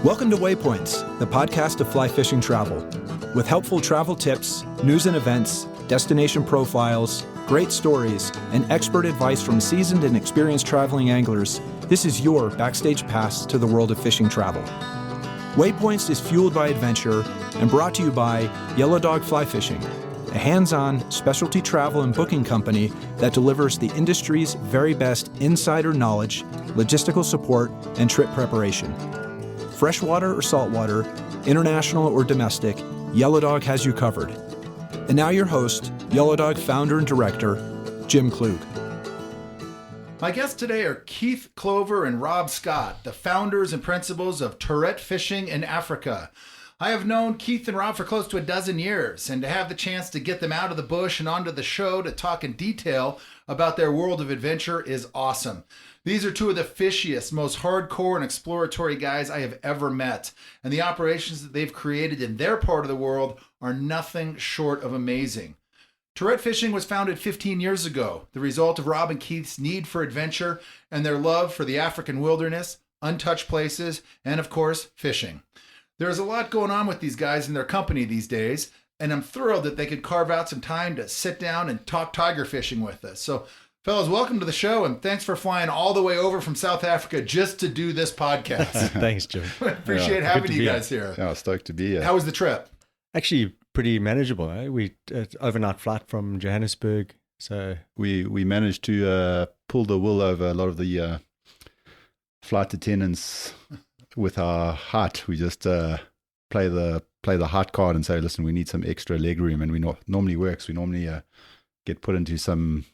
Welcome to Waypoints, the podcast of fly fishing travel. With helpful travel tips, news and events, destination profiles, great stories, and expert advice from seasoned and experienced traveling anglers, this is your backstage pass to the world of fishing travel. Waypoints is fueled by adventure and brought to you by Yellow Dog Flyfishing, a hands-on specialty travel and booking company that delivers the industry's very best insider knowledge, logistical support, and trip preparation. Freshwater or saltwater, international or domestic, Yellow Dog has you covered. And now your host, Yellow Dog founder and director, Jim Klug. My guests today are Keith Clover and Rob Scott, the founders and principals of Tourette Fishing in Africa. I have known Keith and Rob for close to a dozen years, and to have the chance to get them out of the bush and onto the show to talk in detail about their world of adventure is awesome. These are two of the fishiest, most hardcore and exploratory guys I have ever met, and the operations that they've created in their part of the world are nothing short of amazing. Tourette Fishing was founded 15 years ago, the result of Rob and Keith's need for adventure and their love for the African wilderness, untouched places, and of course, fishing. There's a lot going on with these guys in their company these days, and I'm thrilled that they could carve out some time to sit down and talk tiger fishing with us. So, fellas, welcome to the show, and thanks for flying all the way over from South Africa just to do this podcast. Thanks, Jim. Appreciate having you guys here. Yeah, stoked to be here. How was the trip? Actually, pretty manageable. We overnight flight from Johannesburg, so We managed to pull the wool over a lot of the flight attendants with our height. We just play the height card and say, listen, we need some extra leg room, and we normally works. We normally get put into some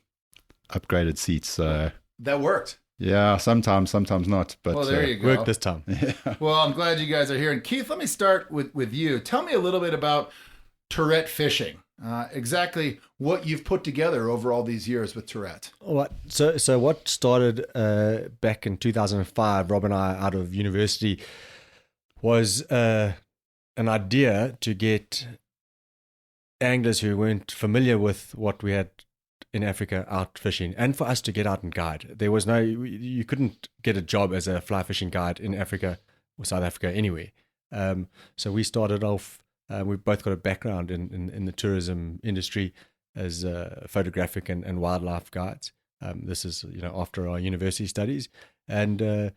upgraded seats. That worked. Yeah, sometimes not. But Well, there you go. worked this time. Yeah. Well, I'm glad you guys are here. And Keith, let me start with you. Tell me a little bit about Tourette Fishing. Exactly what you've put together over all these years with Tourette. So what started back in 2005, Rob and I out of university, was an idea to get anglers who weren't familiar with what we had in Africa out fishing, and for us to get out and guide. There was you couldn't get a job as a fly fishing guide in Africa or South Africa anyway. So we started off. We've both got a background in the tourism industry as photographic and wildlife guides. This is after our university studies, and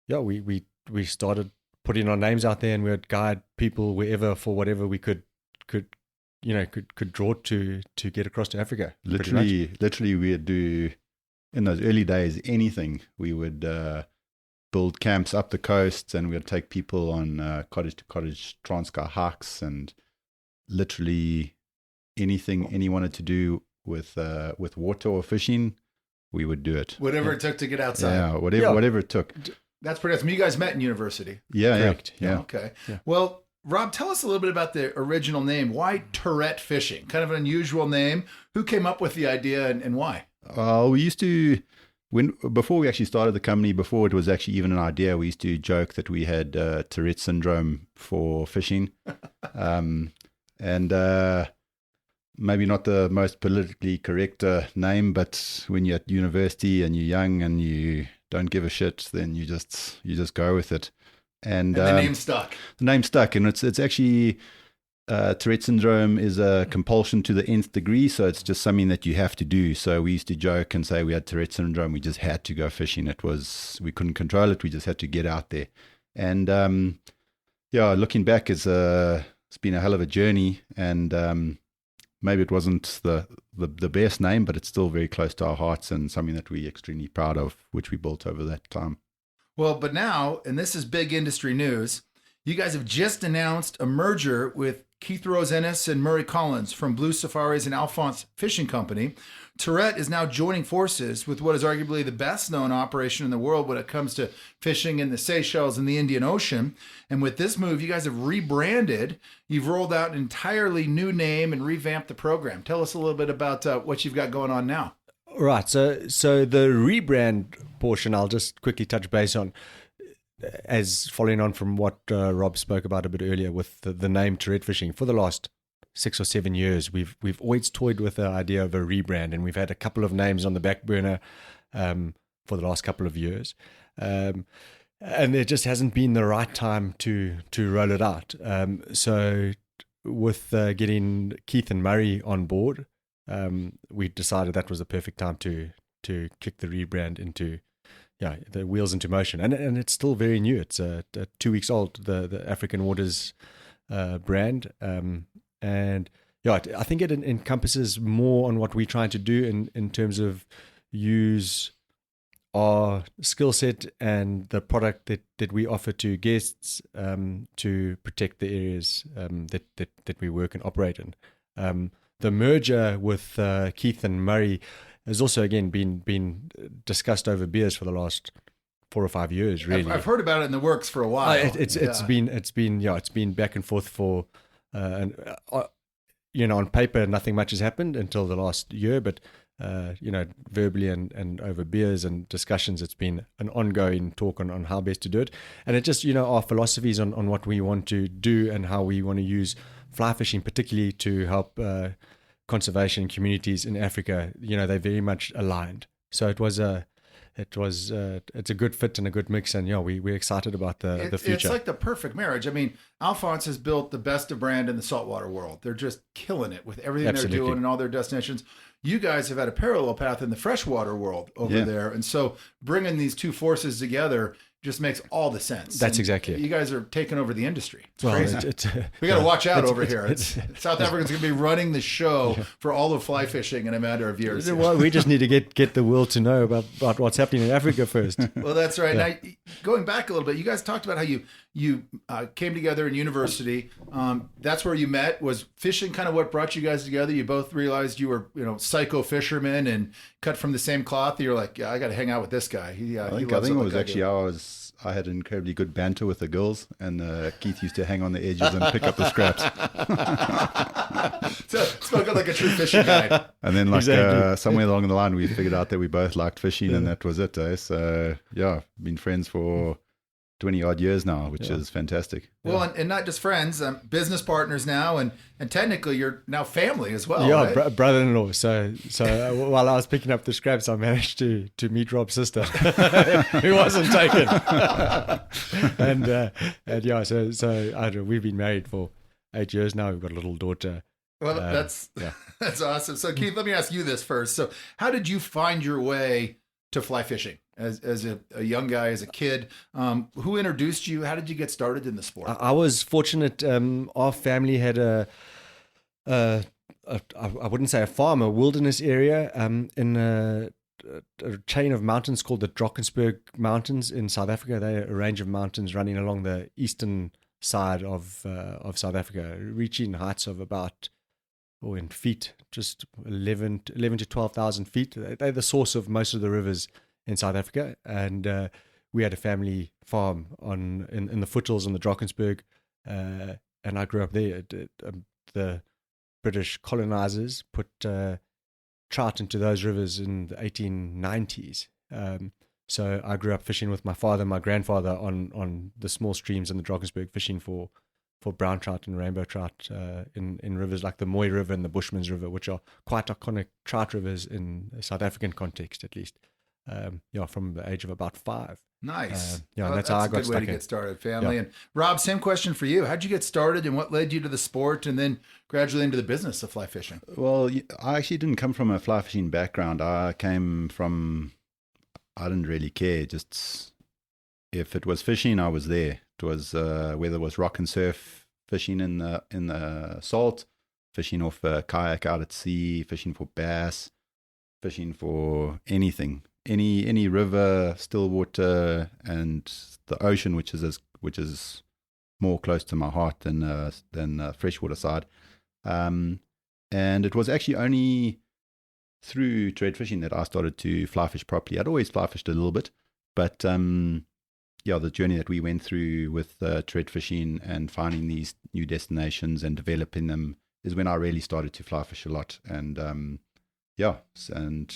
we started putting our names out there, and we would guide people wherever for whatever we could draw to get across to Africa. Literally, we would do in those early days anything. We would build camps up the coast, and we would take people on cottage to cottage Transkei hikes, and literally anything anyone wanted to do with water or fishing, we would do it. Whatever it took to get outside. Yeah, whatever it took. That's pretty awesome. You guys met in university. Yeah, Correct. Yeah. Okay. Yeah. Well, Rob, tell us a little bit about the original name. Why Tourette Fishing? Kind of an unusual name. Who came up with the idea and why? We used to, before we actually started the company, before it was actually even an idea, we used to joke that we had Tourette syndrome for fishing. And maybe not the most politically correct name, but when you're at university and you're young and you don't give a shit, then you just go with it. And the name stuck. The name stuck, and it's actually Tourette syndrome is a compulsion to the nth degree, so it's just something that you have to do. So we used to joke and say we had Tourette syndrome. We just had to go fishing. We couldn't control it. We just had to get out there. And looking back, it's been a hell of a journey, and maybe it wasn't the best name, but it's still very close to our hearts and something that we're extremely proud of, which we built over that time. Well, but now, and this is big industry news, you guys have just announced a merger with Keith Rosennis and Murray Collins from Blue Safaris and Alphonse Fishing Company. Tourette is now joining forces with what is arguably the best known operation in the world when it comes to fishing in the Seychelles and the Indian Ocean. And with this move, you guys have rebranded. You've rolled out an entirely new name and revamped the program. Tell us a little bit about what you've got going on now. Right. So the rebrand portion, I'll just quickly touch base on, as following on from what Rob spoke about a bit earlier with the name Tourette Fishing. For the last 6 or 7 years, we've always toyed with the idea of a rebrand, and we've had a couple of names on the back burner for the last couple of years. And there just hasn't been the right time to roll it out. So with getting Keith and Murray on board, we decided that was the perfect time to kick the rebrand into the wheels into motion. And it's still very new. It's 2 weeks old, the African Waters brand. And I think it encompasses more on what we're trying to do in terms of use our skill set and the product that we offer to guests to protect the areas that we work and operate in. The merger with Keith and Murray has also again been discussed over beers for the last 4 or 5 years. Really, I've heard about it in the works for a while. It's been back and forth for on paper nothing much has happened until the last year, but verbally and over beers and discussions, it's been an ongoing talk on how best to do it. And it just, our philosophies on what we want to do and how we want to use fly fishing, particularly to help conservation communities in Africa, they're very much aligned. So it's a good fit and a good mix, and we're excited about the future. It's like the perfect marriage. I mean, Alphonse has built the best of brand in the saltwater world. They're just killing it with everything Absolutely. they're doing and all their destinations. You guys have had a parallel path in the freshwater world over there, and so bringing these two forces together just makes all the sense. That's exactly it. You guys are taking over the industry. It's well, crazy. We got to watch out over here. South Africans going to be running the show for all of fly fishing in a matter of years. Well, we just need to get the world to know about what's happening in Africa first. Well, that's right. Yeah. Now, going back a little bit, you guys talked about how you came together in university. That's where you met. Was fishing kind of what brought you guys together? You both realized you were, psycho fishermen and cut from the same cloth. You're like, I got to hang out with this guy. I think it was actually I had incredibly good banter with the girls, and Keith used to hang on the edges and pick up the scraps. So spoken like a true fishing guy. And then somewhere along the line, we figured out that we both liked fishing, and that was it. So been friends for 20 odd years now, which is fantastic. Well, and not just friends, business partners now, and technically you're now family as well. Yeah, right? Brother-in-law. So while I was picking up the scraps, I managed to meet Rob's sister, who wasn't taken. So we've been married for 8 years now. We've got a little daughter. Well, that's awesome. So Keith, let me ask you this first. So how did you find your way to fly fishing? As a young guy, as a kid, who introduced you? How did you get started in the sport? I was fortunate. Our family had I wouldn't say a farm, a wilderness area in a chain of mountains called the Drakensberg Mountains in South Africa. They're a range of mountains running along the eastern side of South Africa, reaching heights of about, in feet, just 11 to 12,000 feet. They're the source of most of the rivers in South Africa, and we had a family farm in the foothills on the Drakensberg, and I grew up there. The British colonizers put trout into those rivers in the 1890s. So I grew up fishing with my father and my grandfather on the small streams in the Drakensberg, fishing for brown trout and rainbow trout in rivers like the Mooi River and the Bushman's River, which are quite iconic trout rivers in a South African context, at least. From the age of about 5. Nice. That's how I got a good way to get started, family. And Rob, same question for you. How'd you get started, and what led you to the sport, and then gradually into the business of fly fishing? Well, I actually didn't come from a fly fishing background. I didn't really care. Just if it was fishing, I was there. It was whether it was rock and surf, fishing in the salt, fishing off a kayak out at sea, fishing for bass, fishing for anything. Any river, still water, and the ocean, which is more close to my heart than freshwater side. And it was actually only through trade fishing that I started to fly fish properly. I'd always fly fished a little bit, but the journey that we went through with trade fishing and finding these new destinations and developing them is when I really started to fly fish a lot. And and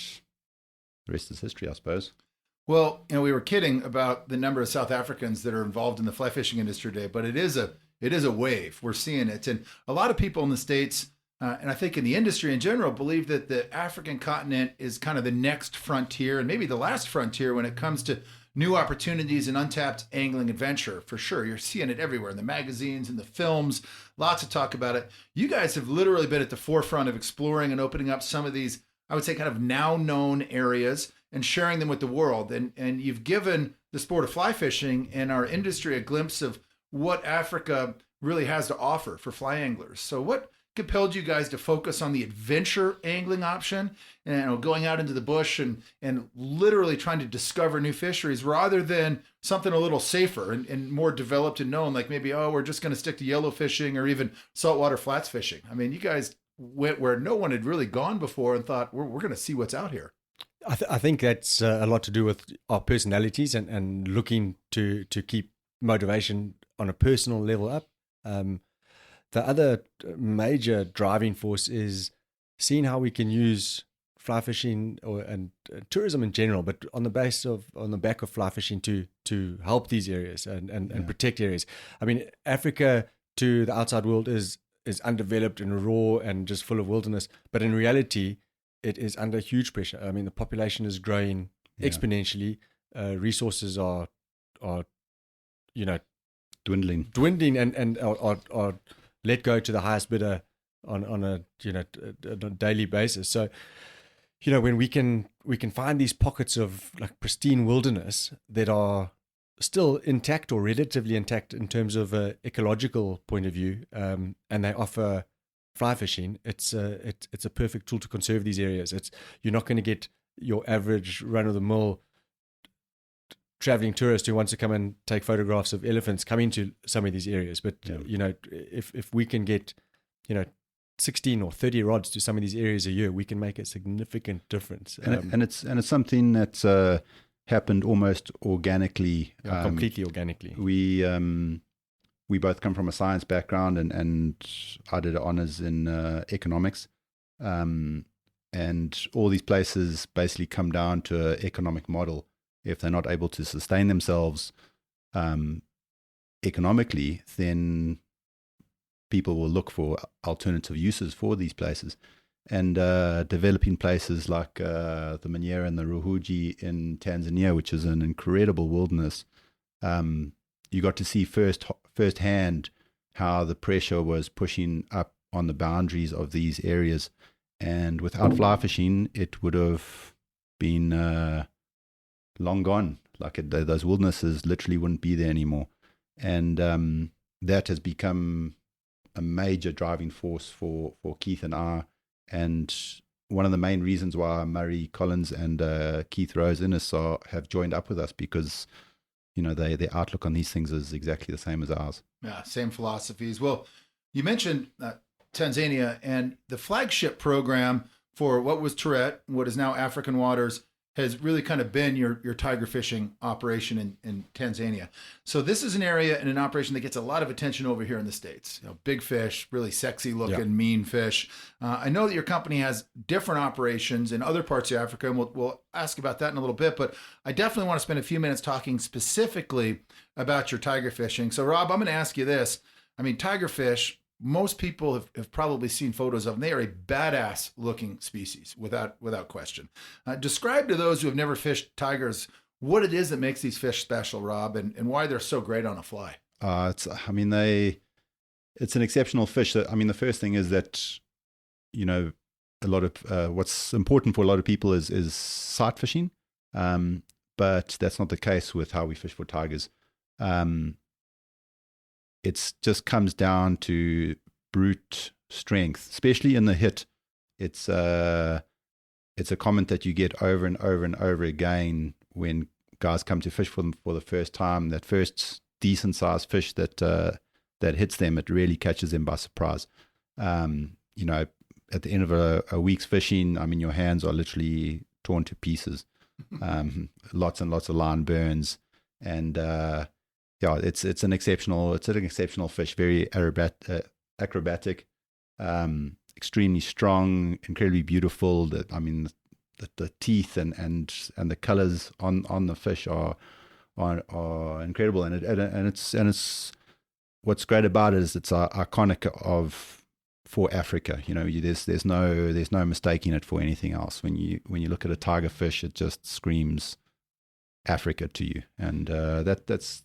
the rest is history, I suppose. Well, we were kidding about the number of South Africans that are involved in the fly fishing industry today, but it is a wave. We're seeing it. And a lot of people in the States and I think in the industry in general, believe that the African continent is kind of the next frontier and maybe the last frontier when it comes to new opportunities and untapped angling adventure. For sure, you're seeing it everywhere in the magazines and the films. Lots of talk about it. You guys have literally been at the forefront of exploring and opening up some of these, I would say, kind of now known areas and sharing them with the world. And you've given the sport of fly fishing and our industry a glimpse of what Africa really has to offer for fly anglers. So what compelled you guys to focus on the adventure angling option and going out into the bush and literally trying to discover new fisheries rather than something a little safer and more developed and known, like maybe, we're just going to stick to yellow fishing or even saltwater flats fishing? I mean, you guys went where no one had really gone before and thought, we're going to see what's out here. I think that's a lot to do with our personalities and looking to keep motivation on a personal level up. The other major driving force is seeing how we can use fly fishing and tourism in general, but on the back of fly fishing to help these areas and protect areas. I mean, Africa to the outside world is undeveloped and raw and just full of wilderness, but in reality, it is under huge pressure. I mean, the population is growing exponentially. Resources are dwindling and are let go to the highest bidder on a daily basis. So, when we can find these pockets of like pristine wilderness that are still intact or relatively intact in terms of an ecological point of view, and they offer fly fishing, it's a perfect tool to conserve these areas. You're not going to get your average run of the mill traveling tourist who wants to come and take photographs of elephants coming to some of these areas. But, if we can get, 16 or 30 rods to some of these areas a year, we can make a significant difference. And it's something that's happened almost organically. Completely organically. We both come from a science background and I did honors in economics. And all these places basically come down to an economic model. If they're not able to sustain themselves economically, then people will look for alternative uses for these places. And developing places like the Manyara and the Ruhuji in Tanzania, which is an incredible wilderness, you got to see firsthand how the pressure was pushing up on the boundaries of these areas. And without fly fishing, it would have been long gone. Those wildernesses literally wouldn't be there anymore. And that has become a major driving force for Keith and I. And one of the main reasons why Murray Collins and Keith Rose Innes have joined up with us, because their outlook on these things is exactly the same as ours. Yeah, same philosophies. Well, you mentioned Tanzania, and the flagship program for what was Tourette, what is now African Waters, has really kind of been your tiger fishing operation in Tanzania. So this is an area and an operation that gets a lot of attention over here in the States. Big fish, really sexy looking, mean fish. I know that your company has different operations in other parts of Africa, and we'll ask about that in a little bit, but I definitely want to spend a few minutes talking specifically about your tiger fishing. So Rob, I'm going to ask you this. I mean, tiger fish, most people have probably seen photos of them. They are a badass looking species without question. Describe to those who have never fished tigers what it is that makes these fish special, Rob, and why they're so great on a fly. It's an exceptional fish. The first thing is that, a lot of what's important for a lot of people is sight fishing. But that's not the case with how we fish for tigers. It just comes down to brute strength, especially in the hit. It's a comment that you get over and over and over again when guys come to fish for them for the first time. That first decent sized fish that hits them, it really catches them by surprise. At the end of a week's fishing, your hands are literally torn to pieces. Lots and lots of line burns, and it's an exceptional fish, very acrobatic, extremely strong, incredibly beautiful. The teeth and the colors on the fish are incredible, and it's what's great about it is it's iconic of for Africa. There's no mistaking it for anything else. When you look at a tiger fish, it just screams Africa to you, and it's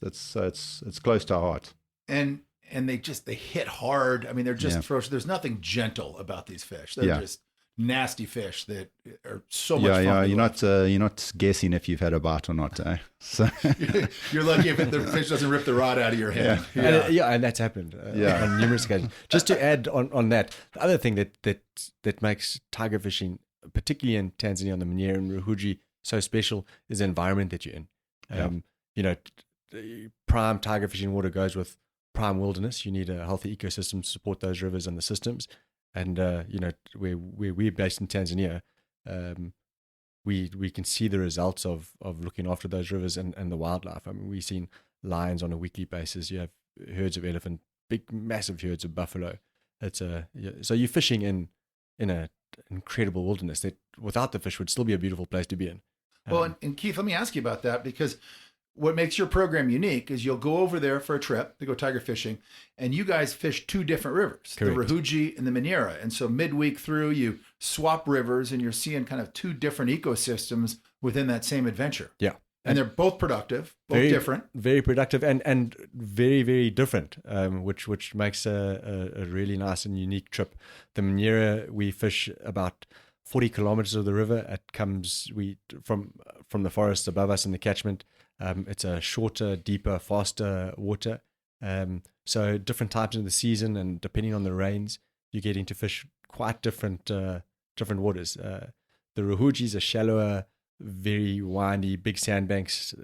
close to our heart. And they hit hard. I mean, they're just ferocious. There's nothing gentle about these fish. They're just nasty fish that are so much fun. You're not guessing if you've had a bite or not. So you're lucky if the fish doesn't rip the rod out of your hand. And that's happened on numerous occasions. Just to add on that, the other thing that makes tiger fishing, particularly in Tanzania on the Manyara and Ruhuji, so special is the environment that you're in. Prime tiger fishing water goes with prime wilderness. You need a healthy ecosystem to support those rivers and the systems. And where we're based in Tanzania, we can see the results of looking after those rivers and the wildlife. I mean, we've seen lions on a weekly basis. You have herds of elephant, big massive herds of buffalo. So you're fishing in an incredible wilderness that without the fish would still be a beautiful place to be in. Well, and Keith, let me ask you about that, because what makes your program unique is you'll go over there for a trip to go tiger fishing, and you guys fish two different rivers, Correct. the Ruhuji and the Manyara. And so midweek through, you swap rivers, and you're seeing kind of two different ecosystems within that same adventure. Yeah. And they're both productive, both different. Very productive and very, very different, which makes a really nice and unique trip. The Manyara, we fish about 40 kilometers of the river. It comes from the forests above us in the catchment. It's a shorter, deeper, faster water. So different times of the season, and depending on the rains, you're getting to fish quite different waters. The Ruhujis are shallower, very windy, big sandbanks.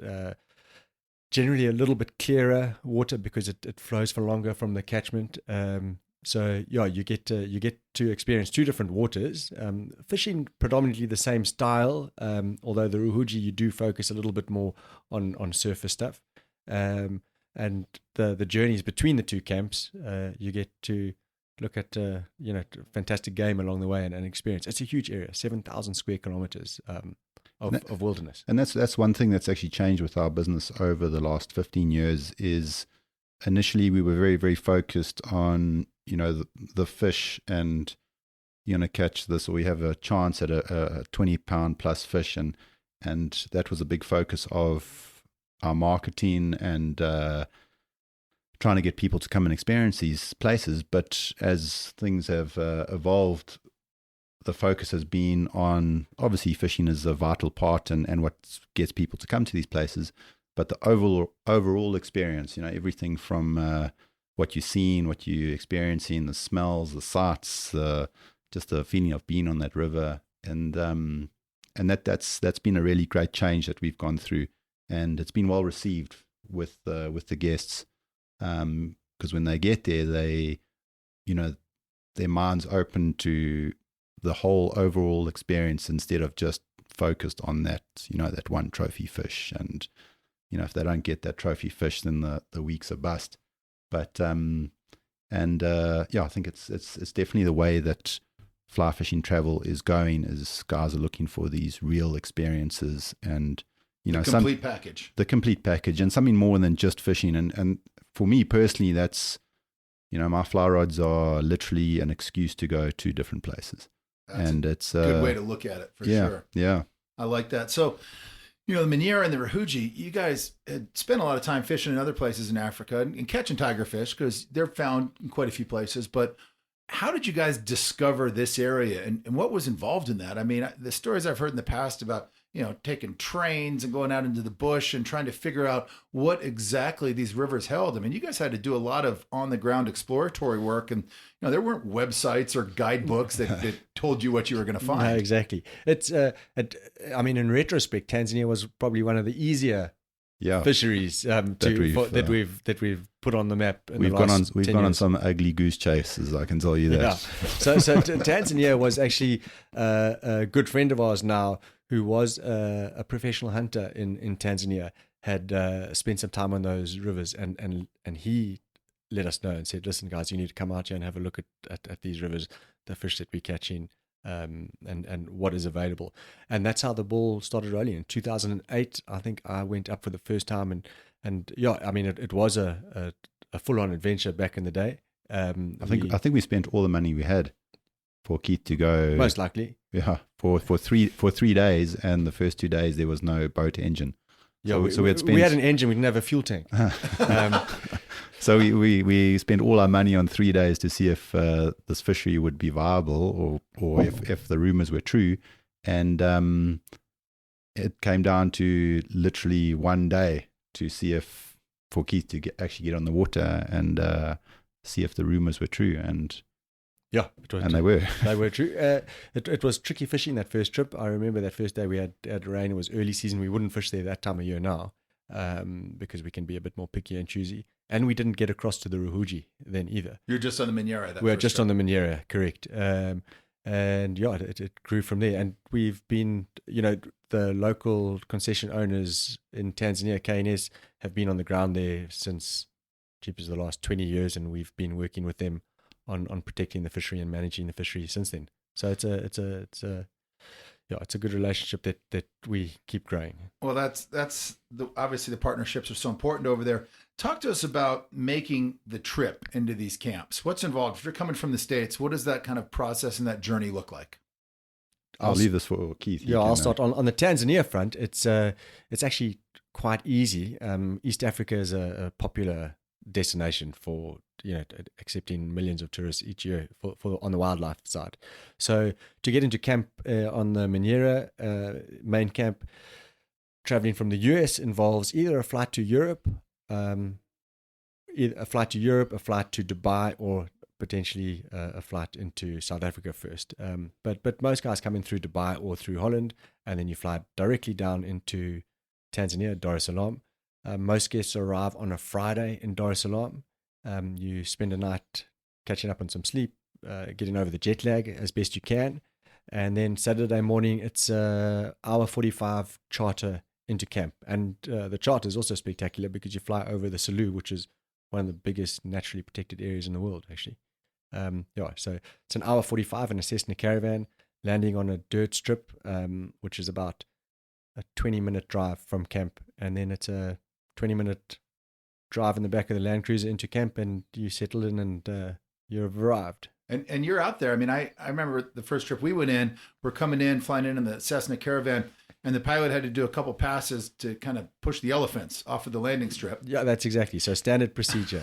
Generally a little bit clearer water because it flows for longer from the catchment. You get to experience two different waters, fishing predominantly the same style, although the Ruhuji you do focus a little bit more on surface stuff, and the journeys between the two camps, you get to look at fantastic game along the way and experience. It's a huge area, 7,000 square kilometers of wilderness, and that's one thing that's actually changed with our business over the last 15 years. Is initially we were very, very focused on the fish, and you're going to catch this, or we have a chance at a 20-pound plus fish, and that was a big focus of our marketing and trying to get people to come and experience these places. But as things have evolved, the focus has been on, obviously fishing is a vital part and what gets people to come to these places, but the overall experience, everything from what you're seeing, what you're experiencing, the smells, the sights, just the feeling of being on that river, and that's been a really great change that we've gone through, and it's been well received with the guests, because when they get there, they, their minds open to the whole overall experience instead of just focused on that that one trophy fish, and if they don't get that trophy fish, then the week's a bust. But I think it's definitely the way that fly fishing travel is going, is guys are looking for these real experiences, and the complete package, and something more than just fishing. And for me personally, that's my fly rods are literally an excuse to go to different places. And it's a good way to look at it, for sure. Yeah, I like that. So, the Manyara and the Ruhuji, you guys had spent a lot of time fishing in other places in Africa and catching tiger fish, because they're found in quite a few places. But how did you guys discover this area, and what was involved in that? I mean, the stories I've heard in the past about, taking trains and going out into the bush and trying to figure out what exactly these rivers held. I mean, you guys had to do a lot of on-the-ground exploratory work, and there weren't websites or guidebooks that told you what you were going to find. No, exactly. It's in retrospect, Tanzania was probably one of the easier fisheries that we've put on the map. We've gone on some ugly goose chases, I can tell you that. Yeah. So Tanzania was actually a good friend of ours now, who was a professional hunter in Tanzania, had spent some time on those rivers, and he let us know and said, listen guys, you need to come out here and have a look at these rivers, the fish that we're catching, and what is available. And that's how the ball started rolling. In 2008, I think I went up for the first time, and it was a full-on adventure back in the day. I think we spent all the money we had for Keith to go. Most likely. Yeah, for 3 days, and the first 2 days there was no boat engine. Yeah, so we had an engine, we didn't have a fuel tank. So we spent all our money on 3 days to see if this fishery would be viable, or if the rumors were true, and it came down to literally 1 day to see if for Keith to actually get on the water and see if the rumors were true, and yeah, they were. They were true. It was tricky fishing that first trip. I remember that first day we had rain. It was early season. We wouldn't fish there that time of year now, because we can be a bit more picky and choosy. And we didn't get across to the Ruhuji then either. You're just on the Minyara. We were just on the Minyara, correct. And yeah, it grew from there. And we've been, the local concession owners in Tanzania, KNS, have been on the ground there since the last 20 years, and we've been working with them on protecting the fishery and managing the fishery since then. So it's a good relationship that we keep growing. Well, that's obviously the partnerships are so important over there. Talk to us about making the trip into these camps. What's involved? If you're coming from the States, what does that kind of process and that journey look like? I'll leave this for Keith. Yeah, I'll start on the Tanzania front. It's actually quite easy. East Africa is a popular destination for accepting millions of tourists each year for on the wildlife side. So to get into camp on the Minyara main camp, traveling from the US involves either a flight to Europe, a flight to Dubai, or potentially a flight into South Africa first. But most guys come in through Dubai or through Holland, and then you fly directly down into Tanzania, Dar es Salaam. Most guests arrive on a Friday in Dar es Salaam. You spend a night catching up on some sleep, getting over the jet lag as best you can. And then Saturday morning, it's hour 45 charter into camp. And the charter is also spectacular because you fly over the Selous, which is one of the biggest naturally protected areas in the world, actually. So it's an hour 45 in a Cessna Caravan, landing on a dirt strip, which is about a 20-minute drive from camp. And then it's a 20-minute drive in the back of the Land Cruiser into camp, and you settle in, and you've arrived. And you're out there. I mean, I remember the first trip we went in, we're coming in, flying in the Cessna Caravan, and the pilot had to do a couple passes to kind of push the elephants off of the landing strip. Yeah, that's exactly. So standard procedure.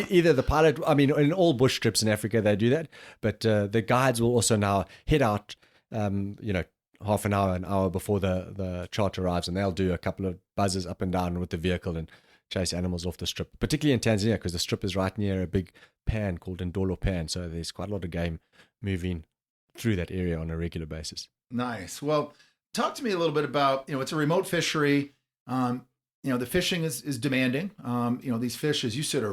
Either the pilot, I mean, in all bush trips in Africa, they do that, but the guides will also now head out, half an hour before the charter arrives, and they'll do a couple of buzzes up and down with the vehicle and chase animals off the strip, particularly in Tanzania, because the strip is right near a big pan called Ndolo Pan. So there's quite a lot of game moving through that area on a regular basis. Nice. Well, talk to me a little bit about, it's a remote fishery. The fishing is demanding. These fish, as you said,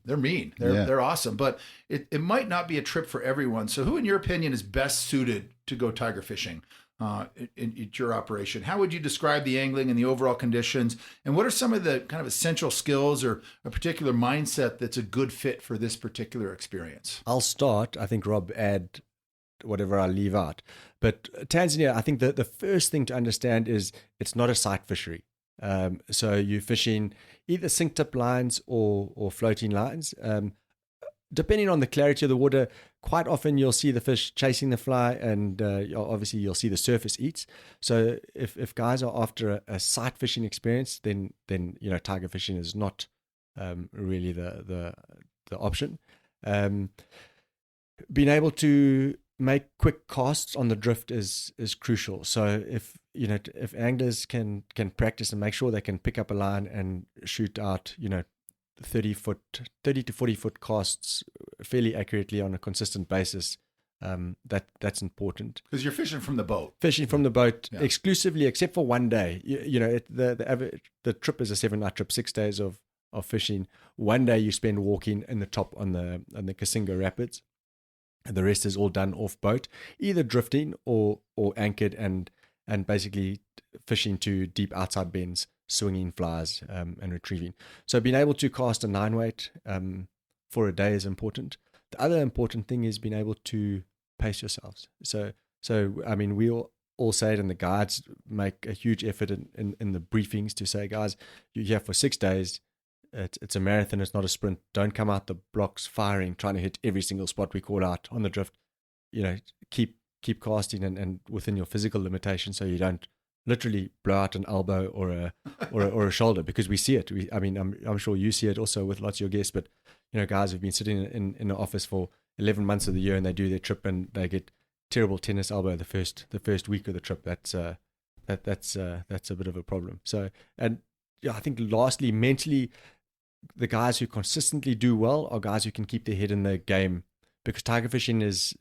they're mean. They're awesome, but it might not be a trip for everyone. So who, in your opinion, is best suited to go tiger fishing? In your operation, how would you describe the angling and the overall conditions, and what are some of the kind of essential skills or a particular mindset that's a good fit for this particular experience? I'll start. I think Rob add whatever I leave out. But Tanzania, I think the first thing to understand is it's not a sight fishery. So you're fishing either sink tip lines or floating lines. Depending on the clarity of the water, quite often you'll see the fish chasing the fly, and obviously you'll see the surface eats. So if guys are after a sight fishing experience, then tiger fishing is not really the option. Being able to make quick casts on the drift is crucial. So if anglers can practice and make sure they can pick up a line and shoot out 30 to 40 foot casts fairly accurately on a consistent basis, that's important, because you're fishing from the boat yeah. Exclusively, except for 1 day. The trip is a 7-night trip, 6 days of fishing. 1 day you spend walking in the top on the Kasinga Rapids, and the rest is all done off boat, either drifting or anchored and basically fishing to deep outside bends, swinging flies, and retrieving. So being able to cast a 9-weight for a day is important. The other important thing is being able to pace yourselves. So I mean, we all say it, and the guides make a huge effort in the briefings to say, guys, you're here for 6 days. it's a marathon. It's not a sprint. Don't come out the blocks firing, trying to hit every single spot we call out on the drift. Keep casting and within your physical limitations, so you don't literally blow out an elbow or a shoulder, because we see it. I'm sure you see it also with lots of your guests, but guys have been sitting in the office for 11 months of the year, and they do their trip and they get terrible tennis elbow the first week of the trip. That's a bit of a problem. So, and I think lastly, mentally, the guys who consistently do well are guys who can keep their head in the game, because tiger fishing is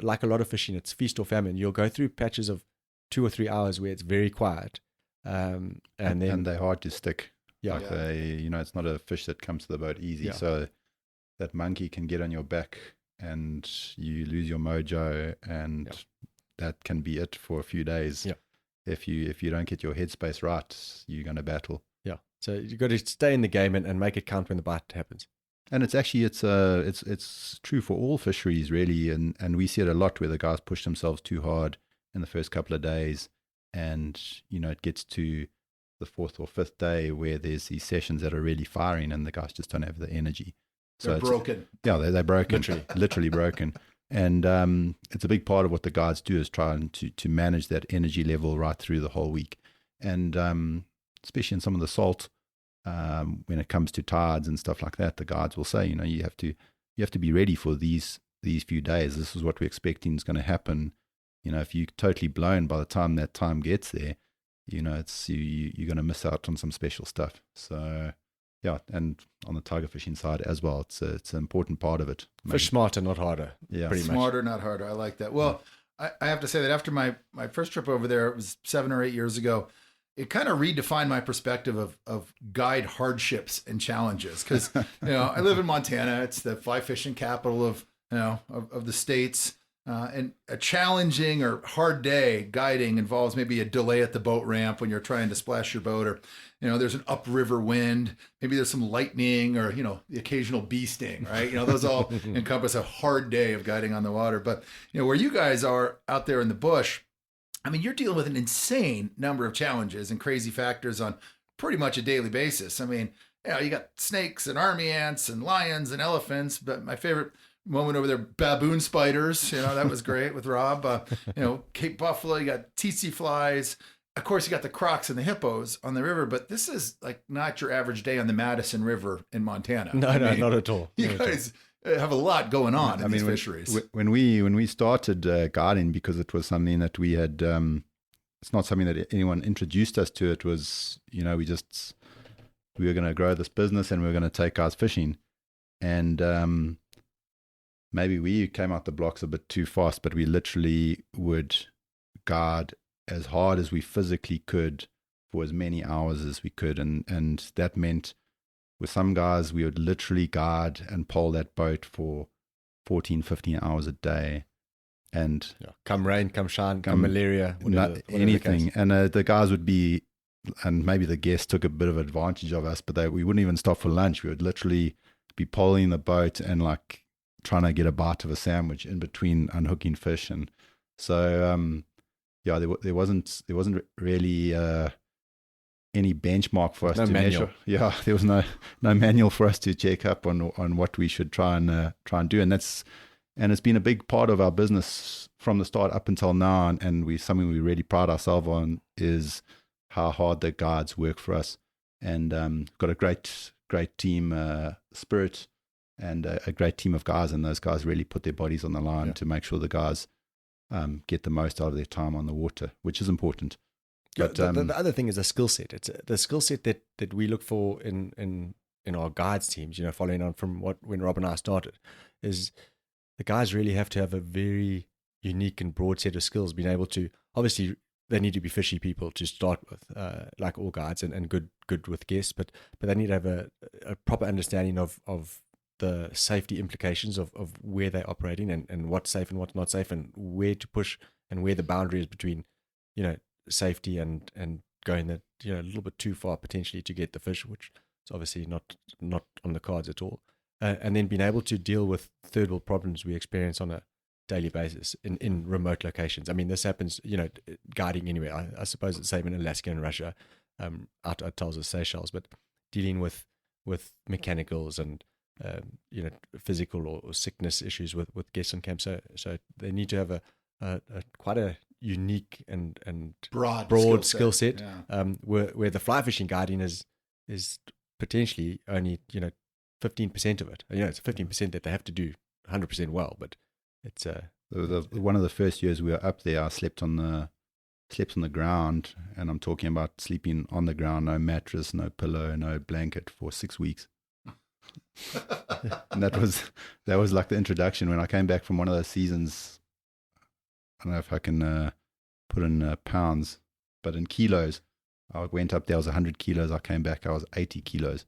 like a lot of fishing. It's feast or famine. You'll go through patches of 2 or 3 hours where it's very quiet, and they're hard to stick. Yeah, like it's not a fish that comes to the boat easy. Yeah. So that monkey can get on your back and you lose your mojo, and that can be it for a few days. Yeah. If you don't get your headspace right, you're going to battle. Yeah. So you've got to stay in the game and make it count when the bite happens. And it's actually it's true for all fisheries really, and we see it a lot where the guys push themselves too hard in the first couple of days, and it gets to the 4th or 5th day where there's these sessions that are really firing, and the guys just don't have the energy. So they're broken. Yeah, they're broken, literally broken. And it's a big part of what the guides do is trying to manage that energy level right through the whole week. And especially in some of the salt, when it comes to tides and stuff like that, the guides will say, you have to be ready for these few days. This is what we're expecting is going to happen. If you're totally blown by the time that time gets there, you're going to miss out on some special stuff. So yeah, and on the tiger fishing side as well, it's an important part of it. Fish smarter, not harder. Yeah, pretty smarter, much. Not harder. I like that. Well, I have to say that after my first trip over there, it was 7 or 8 years ago. It kind of redefined my perspective of guide hardships and challenges. Because I live in Montana. It's the fly fishing capital of the states. And a challenging or hard day guiding involves maybe a delay at the boat ramp when you're trying to splash your boat, or there's an upriver wind, maybe there's some lightning, or the occasional bee sting, right? Those all encompass a hard day of guiding on the water. But where you guys are out there in the bush, you're dealing with an insane number of challenges and crazy factors on pretty much a daily basis. you got snakes and army ants and lions and elephants, but my favorite moment over there, baboon spiders, that was great with Rob. Cape Buffalo, you got tsetse flies. Of course, you got the crocs and the hippos on the river, but this is like not your average day on the Madison River in Montana. No, not at all. You guys have a lot going on in these fisheries. When we started guiding, because it was something that we had, it's not something that anyone introduced us to. It was, we were going to grow this business and we were going to take guys fishing. And maybe we came out the blocks a bit too fast, but we literally would guard as hard as we physically could for as many hours as we could. And that meant with some guys, we would literally guard and pole that boat for 14, 15 hours a day. And come rain, come shine, come malaria, whatever anything. And the guys would be, and maybe the guests took a bit of advantage of us, but we wouldn't even stop for lunch. We would literally be poling the boat and like trying to get a bite of a sandwich in between unhooking fish. And so there wasn't really any benchmark for us to measure. Yeah, there was no manual for us to check up on what we should try and do. And it's been a big part of our business from the start up until now, and something we really pride ourselves on is how hard the guides work for us. And got a great team spirit and a great team of guys, and those guys really put their bodies on the line to make sure the guys get the most out of their time on the water, which is important. But the other thing is the skill set. It's the skill set that we look for in our guides teams, following on from when Rob and I started, is the guys really have to have a very unique and broad set of skills, being able to, obviously they need to be fishy people to start with, like all guides, and good with guests, but they need to have a proper understanding of the safety implications of where they're operating, and what's safe and what's not safe, and where to push and where the boundary is between, safety and going that, a little bit too far potentially to get the fish, which is obviously not on the cards at all. And then being able to deal with third world problems we experience on a daily basis in remote locations. This happens, guiding anywhere. I suppose it's the same in Alaska and Russia, out at Seychelles, but dealing with with mechanicals and physical or sickness issues with guests on camp. So they need to have a quite a unique and broad skill set. Yeah. Where the fly fishing guiding is potentially only 15% of it. It's 15% that they have to do 100% well, but it's one of the first years we were up there, I slept on the ground, and I'm talking about sleeping on the ground, no mattress, no pillow, no blanket for 6 weeks. And that was like the introduction. When I came back from one of those seasons, I don't know if I can put in pounds, but in kilos, I went up there, I was 100 kilos. I came back, I was 80 kilos.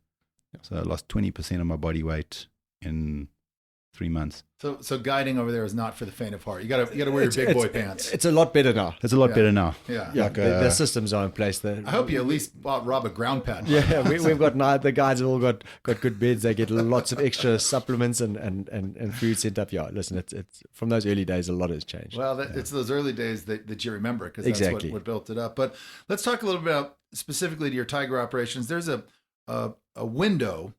So I lost 20% of my body weight in 3 months. So guiding over there is not for the faint of heart. You got to wear your big boy pants. It's a lot better now. It's a lot better now. Yeah. The systems are in place. I hope you at least bought Rob a ground pad. Yeah, we've got the guys have all got good beds. They get lots of extra supplements and food sent up. Yeah, listen, it's from those early days, a lot has changed. Well, it's those early days that you remember, because that's exactly what built it up. But let's talk a little bit about specifically to your tiger operations. There's a window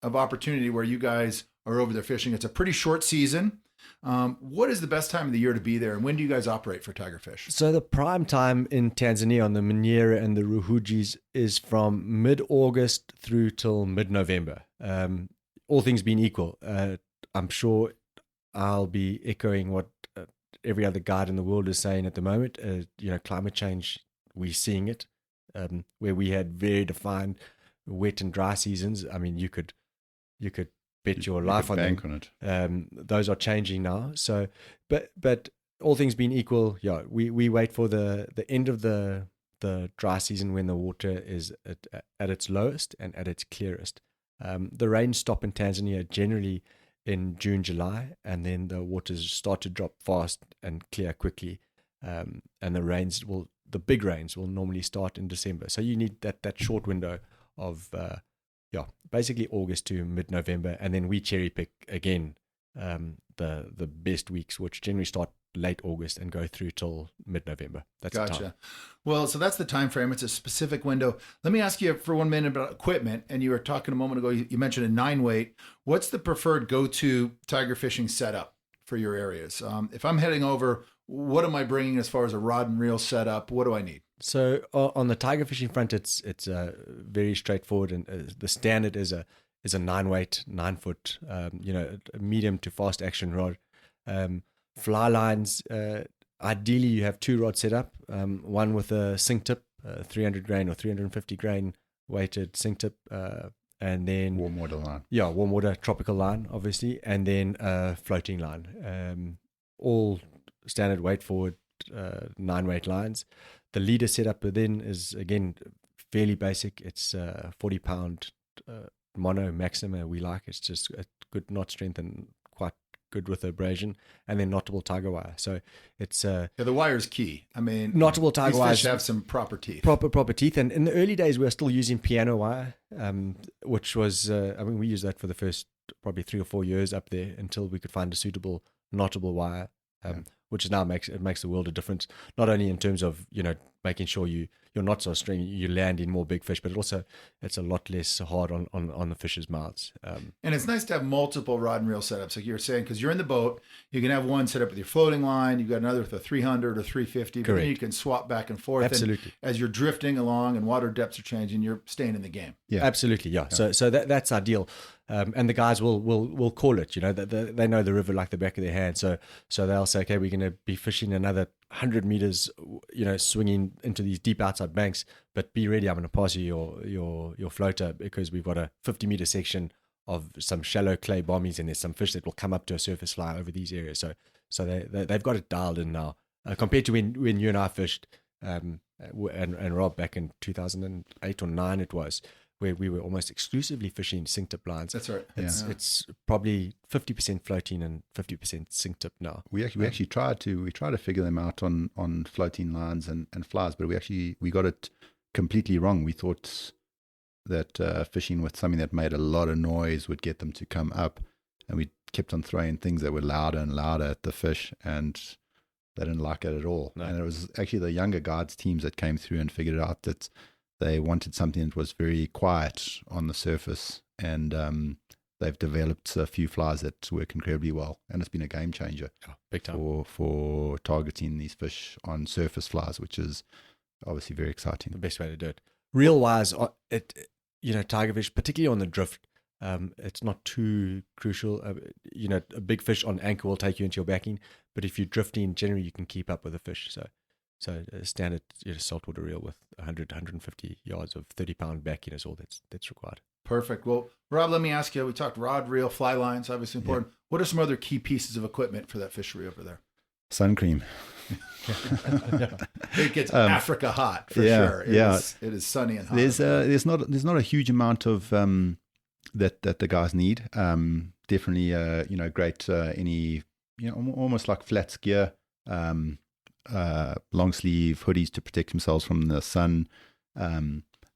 of opportunity where you guys are over there fishing. It's a pretty short season. What is the best time of the year to be there, and when do you guys operate for tigerfish? So the prime time in Tanzania on the Manyara and the Ruhujis is from mid-August through till mid-November. All things being equal, I'm sure I'll be echoing what every other guide in the world is saying at the moment. Climate change, we're seeing it, where we had very defined wet and dry seasons. I mean, you could bet your life on bank them. On it. Those are changing now. So, but all things being equal, we wait for the end of the dry season when the water is at its lowest and at its clearest. The rains stop in Tanzania generally in June, July, and then the waters start to drop fast and clear quickly. And the big rains will normally start in December. So you need that short window of basically August to mid-November, and then we cherry pick again the best weeks, which generally start late August and go through till mid-November. That's the time. Well, so that's the time frame. It's a specific window. Let me ask you for 1 minute about equipment. And you were talking a moment ago, you mentioned a 9-weight. What's the preferred go-to tiger fishing setup for your areas? If I'm heading over, what am I bringing as far as a rod and reel setup? What do I need? So on the tiger fishing front, it's very straightforward, and the standard is a 9-weight, 9-foot, a medium to fast action rod. Fly lines, ideally you have 2 rods set up, one with a sink tip, 300 grain or 350 grain weighted sink tip, and then warm water line. Yeah, warm water tropical line, obviously, and then a floating line. All standard weight forward 9-weight lines. The leader setup within is, again, fairly basic. It's 40-pound mono Maxima we like. It's just a good knot strength and quite good with abrasion, and then knottable tiger wire. So it's the wire's key. I mean, knottable tiger wires have some proper teeth. Proper teeth. And in the early days, we were still using piano wire, which was we used that for the first probably 3 or 4 years up there until we could find a suitable knottable wire. Which now makes the world of difference, not only in terms of making sure your knots are strong, you land in more big fish, but it's a lot less hard on the fish's mouths. And it's nice to have multiple rod and reel setups, like you were saying, because you're in the boat, you can have one set up with your floating line, you've got another with a 300 or 350, but then you can swap back and forth. Absolutely. And as you're drifting along and water depths are changing, you're staying in the game. Yeah, absolutely. Yeah. So that's ideal. And the guys will call it. They know the river like the back of their hand. So they'll say, okay, we're going to be fishing another 100 meters, swinging into these deep outside banks. But be ready, I'm going to pass you your floater, because we've got a 50-meter section of some shallow clay bommies, and there's some fish that will come up to a surface fly over these areas. So they've got it dialed in now, compared to when you and I fished, and Rob back in 2008 or 9 it was, where we were almost exclusively fishing sink tip lines. That's right. It's probably 50% floating and 50% sink tip now. We actually tried to figure them out on floating lines and flies, but we got it completely wrong. We thought that fishing with something that made a lot of noise would get them to come up, and we kept on throwing things that were louder and louder at the fish, and they didn't like it at all. No. And it was actually the younger guides teams that came through and figured out that they wanted something that was very quiet on the surface and they've developed a few flies that work incredibly well, and it's been a game changer big time. for targeting these fish on surface flies, which is obviously very exciting. The best way to do it. Reel wise, tigerfish, particularly on the drift, it's not too crucial. A big fish on anchor will take you into your backing, but if you're drifting, generally you can keep up with the fish. So a standard saltwater reel with 100, 150 yards of 30-pound backing is all that's required. Perfect. Well, Rob, let me ask you, we talked rod, reel, fly lines, obviously important. Yeah. What are some other key pieces of equipment for that fishery over there? Sun cream. It gets Africa hot for sure. It is sunny and hot. There's not a huge amount of that the guys need. Definitely, great any almost like flats gear, long sleeve hoodies to protect themselves from the sun.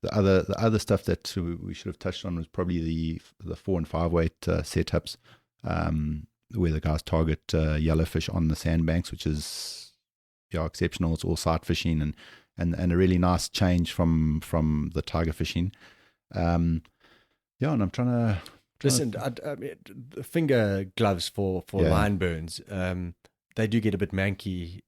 The other stuff that we should have touched on was probably the 4 and 5 weight setups, where the guys target yellowfish on the sandbanks, which is exceptional. It's all sight fishing and a really nice change from the tiger fishing. And I'm trying to listen. The finger gloves for line burns. They do get a bit manky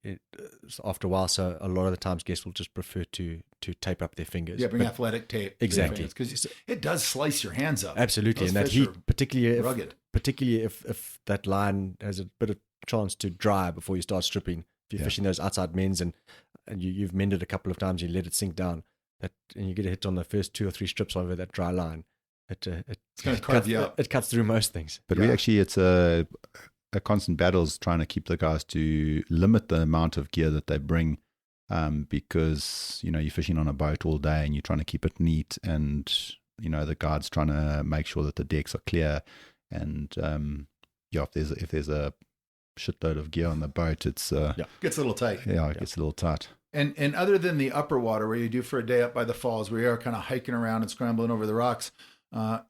after a while, so a lot of the times guests will just prefer to tape up their fingers. Yeah, bring athletic tape. Exactly. Because it does slice your hands up. Absolutely. Those and that heat, rugged. particularly if that line has a bit of chance to dry before you start stripping. If you're fishing those outside mends and you've mended a couple of times, you let it sink down, and you get a hit on the first 2 or 3 strips over that dry line, it's going to carve you up. It cuts through most things. But it's a constant battle is trying to keep the guys to limit the amount of gear that they bring, because you're fishing on a boat all day and you're trying to keep it neat, and the guide's trying to make sure that the decks are clear, and if there's a shitload of gear on the boat, it's gets a little tight. It gets a little tight. And other than the upper water where you do for a day up by the falls, where you are kind of hiking around and scrambling over the rocks,